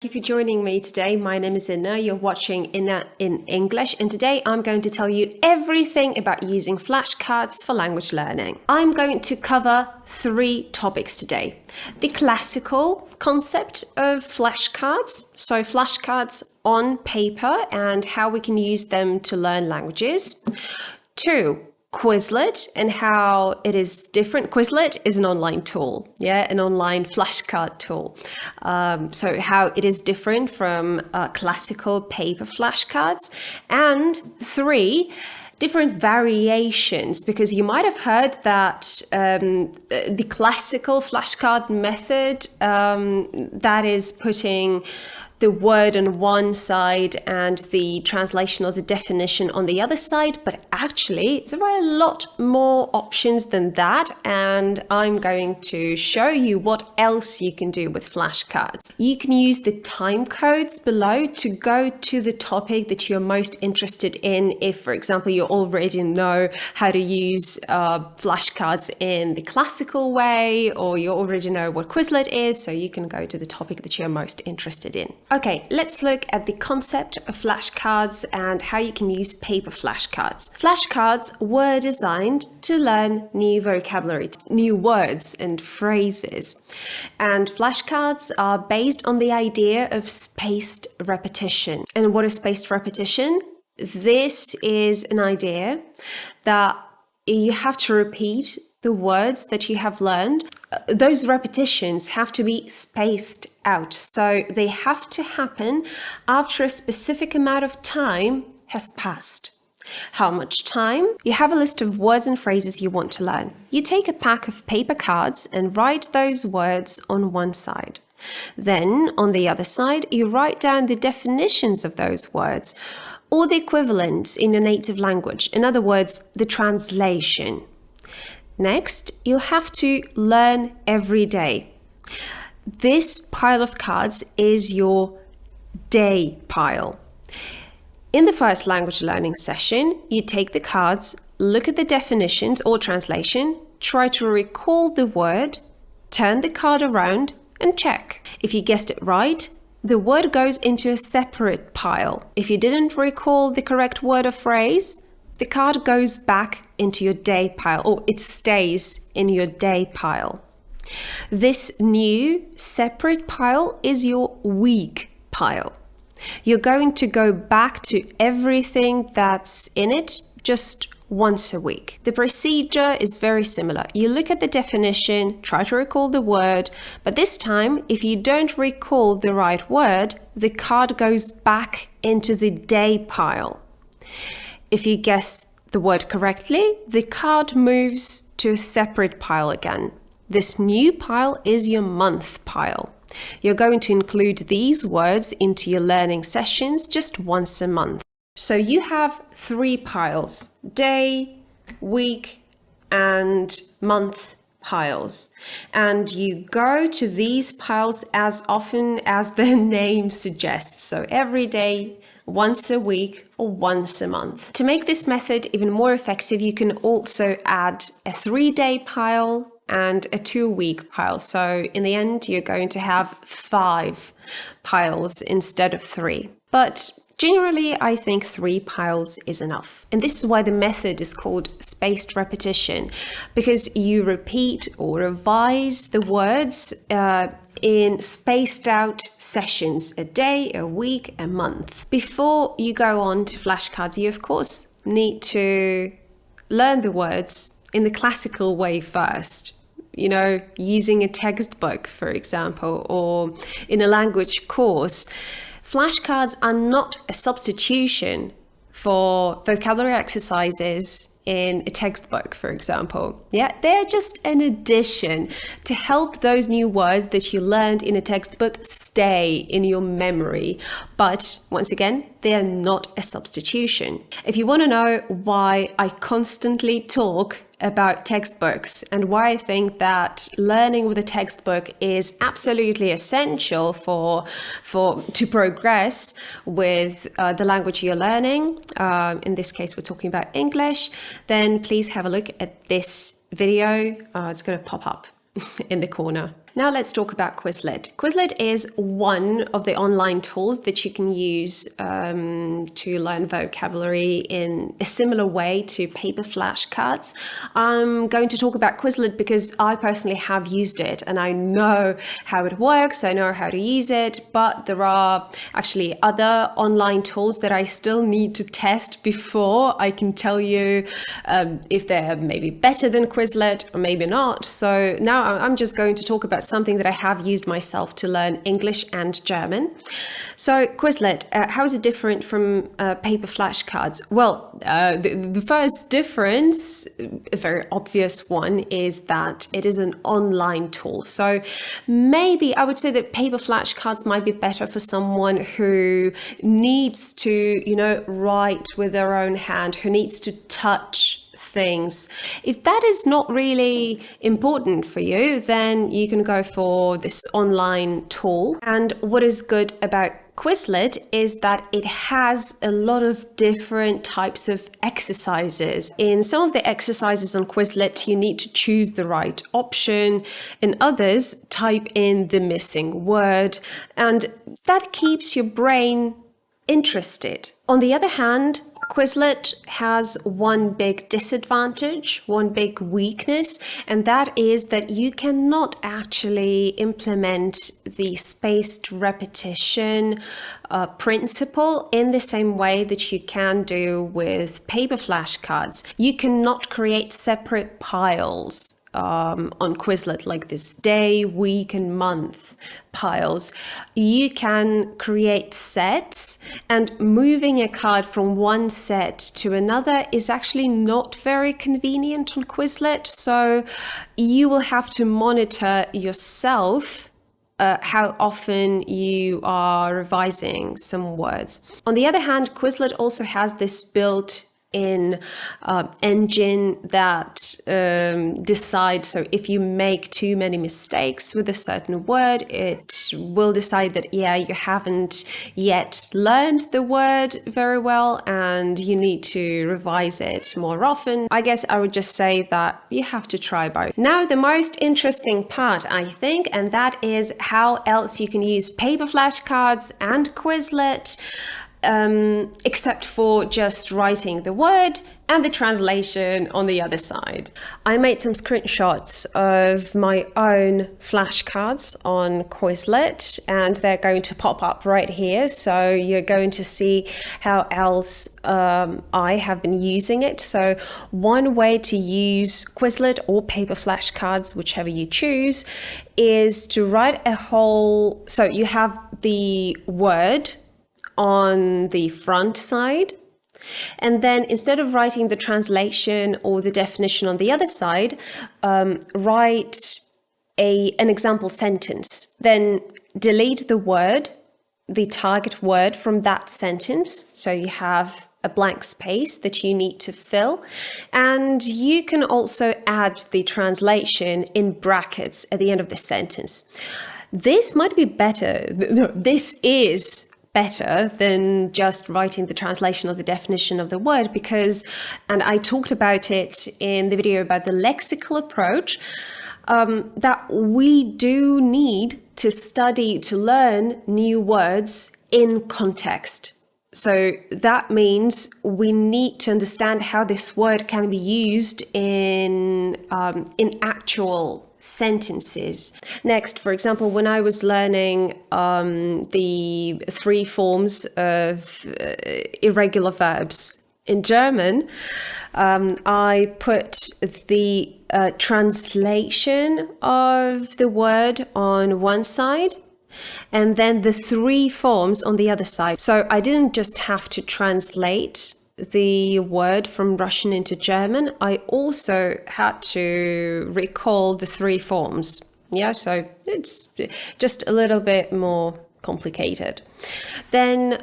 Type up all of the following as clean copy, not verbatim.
Thank you for joining me today. My name is Inna. You're watching Inna in English, and today I'm going to tell you everything about using flashcards for language learning. I'm going to cover 3 topics today. The classical concept of flashcards, so flashcards on paper and how we can use them to learn languages. 2, Quizlet and how it is different. Quizlet is an online tool, an online flashcard tool. So how it is different from classical paper flashcards. And 3, different variations, because you might have heard that the classical flashcard method, that is putting the word on one side and the translation or the definition on the other side, but actually there are a lot more options than that, and I'm going to show you what else you can do with flashcards. You can use the time codes below to go to the topic that you're most interested in. If, for example, you already know how to use flashcards in the classical way, or you already know what Quizlet is, so you can go to the topic that you're most interested in. Okay, let's look at the concept of flashcards and how you can use paper flashcards. Flashcards were designed to learn new vocabulary, new words and phrases. And flashcards are based on the idea of spaced repetition. And what is spaced repetition? This is an idea that you have to repeat the words that you have learned. Those repetitions have to be spaced out, so they have to happen after a specific amount of time has passed. How much time? You have a list of words and phrases you want to learn. You take a pack of paper cards and write those words on one side. Then, on the other side, you write down the definitions of those words, or the equivalents in your native language. In other words, the translation. Next, you'll have to learn every day. This pile of cards is your day pile. In the first language learning session, you take the cards, look at the definitions or translation, try to recall the word, turn the card around and check. If you guessed it right, the word goes into a separate pile. If you didn't recall the correct word or phrase, the card goes back into your day pile, or it stays in your day pile. This new separate pile is your week pile. You're going to go back to everything that's in it just once a week. The procedure is very similar. You look at the definition, try to recall the word, but this time, if you don't recall the right word, the card goes back into the day pile. If you guess the word correctly, the card moves to a separate pile again. This new pile is your month pile. You're going to include these words into your learning sessions just once a month. So you have 3 piles: day, week, and month piles. And you go to these piles as often as the name suggests. So every day, once a week, or once a month. To make this method even more effective, you can also add a 3-day pile and a 2-week pile. So in the end, you're going to have 5 piles instead of 3. But generally, I think 3 piles is enough. And this is why the method is called spaced repetition, because you repeat or revise the words in spaced out sessions: a day, a week, a month. Before you go on to flashcards, you of course need to learn the words in the classical way first. Using a textbook, for example, or in a language course. Flashcards are not a substitution for vocabulary exercises in a textbook, for example. They're just an addition to help those new words that you learned in a textbook stay in your memory. But once again, they are not a substitution. If you want to know why I constantly talk about textbooks and why I think that learning with a textbook is absolutely essential to progress with the language you're learning, in this case we're talking about English, then please have a look at this video. It's going to pop up in the corner. Now let's talk about Quizlet. Quizlet is one of the online tools that you can use to learn vocabulary in a similar way to paper flashcards. I'm going to talk about Quizlet because I personally have used it and I know how it works, I know how to use it, but there are actually other online tools that I still need to test before I can tell you if they're maybe better than Quizlet or maybe not. So now I'm just going to talk about something that I have used myself to learn English and German. So Quizlet, how is it different from paper flashcards? Well, the first difference, a very obvious one, is that it is an online tool. So maybe I would say that paper flashcards might be better for someone who needs to, write with their own hand, who needs to touch things. If that is not really important for you, then you can go for this online tool. And what is good about Quizlet is that it has a lot of different types of exercises. In some of the exercises on Quizlet, you need to choose the right option. In others, type in the missing word, and that keeps your brain interested. On the other hand, Quizlet has one big disadvantage, one big weakness, and that is that you cannot actually implement the spaced repetition principle in the same way that you can do with paper flashcards. You cannot create separate piles on Quizlet, like this day, week, and month piles. You can create sets, and moving a card from one set to another is actually not very convenient on Quizlet. So you will have to monitor yourself how often you are revising some words. On the other hand, Quizlet also has this built-in engine that decides, so if you make too many mistakes with a certain word, it will decide that, yeah, you haven't yet learned the word very well and you need to revise it more often. I guess I would just say that you have to try both. Now, the most interesting part, I think, and that is how else you can use paper flashcards and Quizlet, except for just writing the word and the translation on the other side. I made some screenshots of my own flashcards on Quizlet, and they're going to pop up right here. So you're going to see how else I have been using it. So one way to use Quizlet or paper flashcards, whichever you choose, is to write a whole, so you have the word on the front side, and then instead of writing the translation or the definition on the other side, write an example sentence. Then delete the word, the target word from that sentence. So you have a blank space that you need to fill. And you can also add the translation in brackets at the end of the sentence. This might be better. No, this is better than just writing the translation of the definition of the word, because, and I talked about it in the video about the lexical approach, that we do need to study, to learn new words in context. So that means we need to understand how this word can be used in actual sentences. Next, for example, when I was learning the 3 forms of irregular verbs in German, I put the translation of the word on one side and then the 3 forms on the other side. So I didn't just have to translate the word from Russian into German, I also had to recall the 3 forms. Yeah, so it's just a little bit more complicated. Then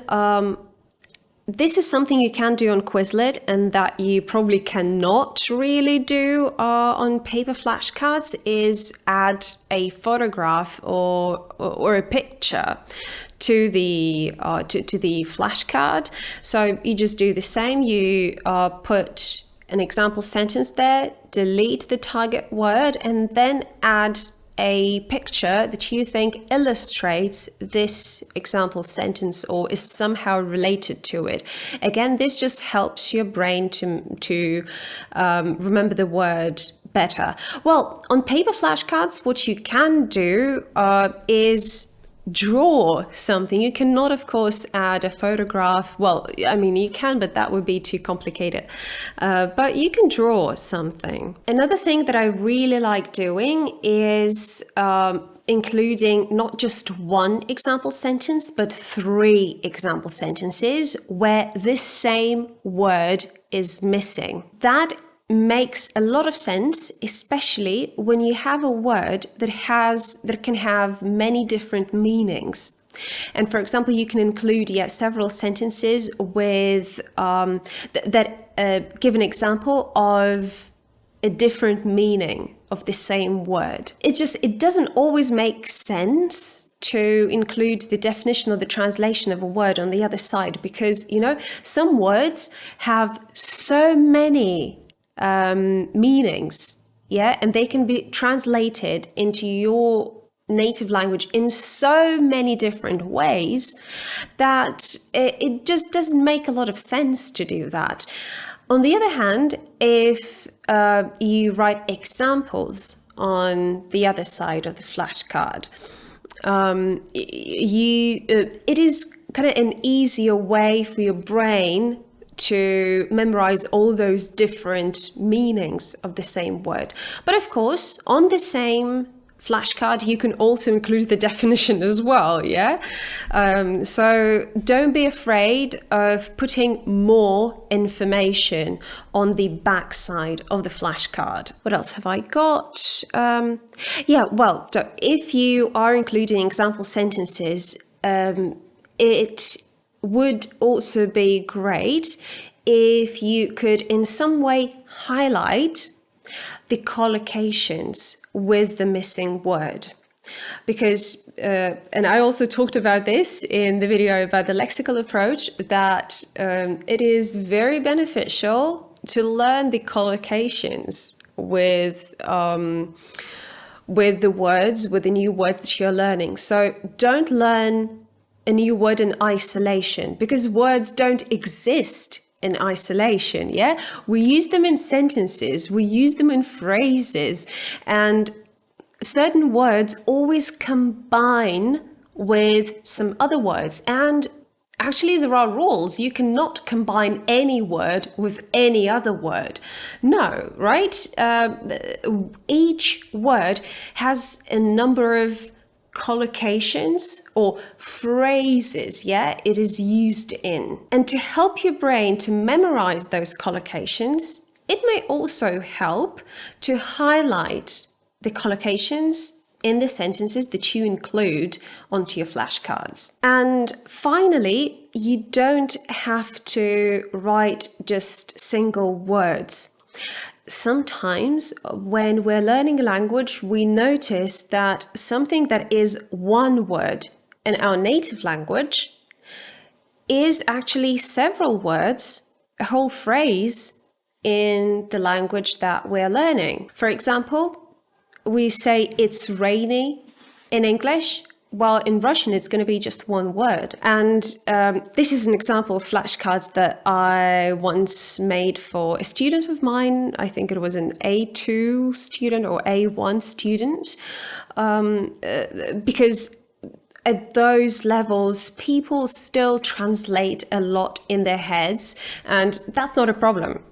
this is something you can do on Quizlet and that you probably cannot really do on paper flashcards, is add a photograph or a picture to the flashcard. So you just do the same. You put an example sentence there, delete the target word, and then add a picture that you think illustrates this example sentence or is somehow related to it. Again, this just helps your brain to remember the word better. Well, on paper flashcards, what you can do is draw something. You cannot, of course, add a photograph. Well, I mean, you can, but that would be too complicated. But you can draw something. Another thing that I really like doing is including not just one example sentence, but 3 example sentences where this same word is missing. That makes a lot of sense, especially when you have a word that can have many different meanings. And for example, you can include several sentences with that give an example of a different meaning of the same word. It doesn't always make sense to include the definition or the translation of a word on the other side, because some words have so many meanings, and they can be translated into your native language in so many different ways that it just doesn't make a lot of sense to do that. On the other hand, if you write examples on the other side of the flashcard, it is kind of an easier way for your brain to memorize all those different meanings of the same word. But of course, on the same flashcard, you can also include the definition as well, so don't be afraid of putting more information on the back side of the flashcard. What else have I got? Well, if you are including example sentences, it would also be great if you could in some way highlight the collocations with the missing word. Because, and I also talked about this in the video about the lexical approach, that it is very beneficial to learn the collocations with the words, with the new words that you're learning. So don't learn a new word in isolation, because words don't exist in isolation. We use them in sentences, we use them in phrases, and certain words always combine with some other words. And actually there are rules. You cannot combine any word with any other word. No, right? Each word has a number of collocations or phrases it is used in. And to help your brain to memorize those collocations, it may also help to highlight the collocations in the sentences that you include onto your flashcards. And finally, you don't have to write just single words. Sometimes when we're learning a language, we notice that something that is one word in our native language is actually several words, a whole phrase in the language that we're learning. For example, we say it's rainy in English. Well, in Russian, it's going to be just one word. And this is an example of flashcards that I once made for a student of mine. I think it was an A2 student or A1 student, because at those levels, people still translate a lot in their heads, and that's not a problem,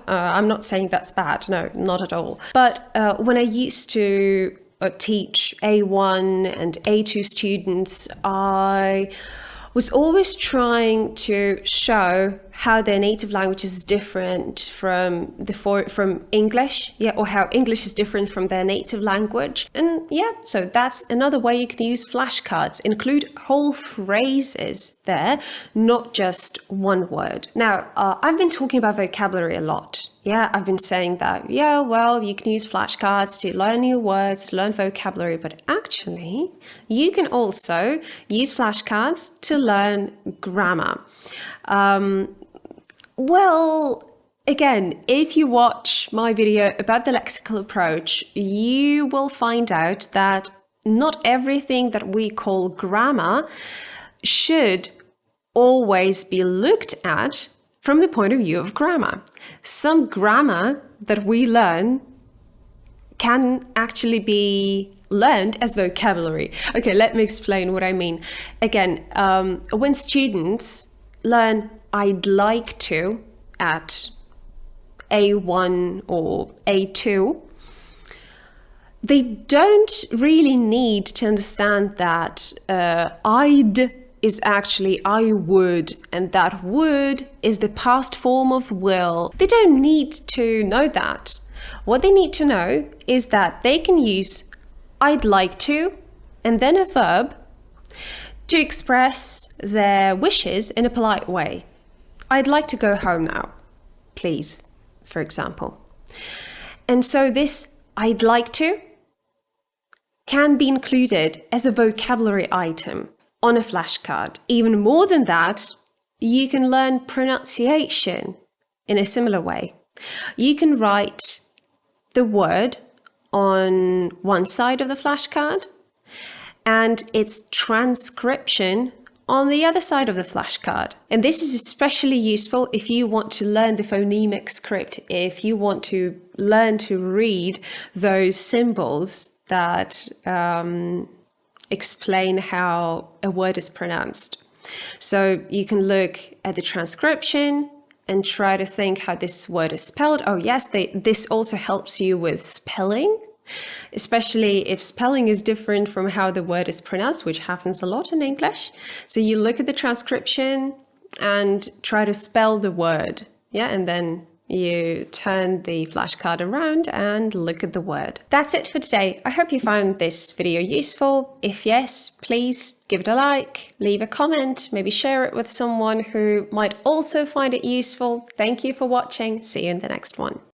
I'm not saying that's bad, no, not at all. But when I used to teach A1 and A2 students, I was always trying to show how their native language is different from English, or how English is different from their native language. And so that's another way you can use flashcards. Include whole phrases there, not just one word. Now, I've been talking about vocabulary a lot. I've been saying that, well, you can use flashcards to learn new words, learn vocabulary, but actually, you can also use flashcards to learn grammar. Well, Again, if you watch my video about the lexical approach, you will find out that not everything that we call grammar should always be looked at from the point of view of grammar. Some grammar that we learn can actually be learned as vocabulary. Okay, let me explain what I mean. Again, when students learn I'd like to at A1 or A2, they don't really need to understand that I'd is actually I would, and that would is the past form of will. They don't need to know that. What they need to know is that they can use I'd like to and then a verb to express their wishes in a polite way. I'd like to go home now, please, for example. And so this I'd like to can be included as a vocabulary item on a flashcard. Even more than that, you can learn pronunciation in a similar way. You can write the word on one side of the flashcard and its transcription on the other side of the flashcard. And this is especially useful if you want to learn the phonemic script, if you want to learn to read those symbols that explain how a word is pronounced. So you can look at the transcription and try to think how this word is spelled. Oh yes, this also helps you with spelling, especially if spelling is different from how the word is pronounced, which happens a lot in English. So you look at the transcription and try to spell the word, yeah, and then you turn the flashcard around and look at the word. That's it for today. I hope you found this video useful. If yes, please give it a like, leave a comment, maybe share it with someone who might also find it useful. Thank you for watching. See you in the next one.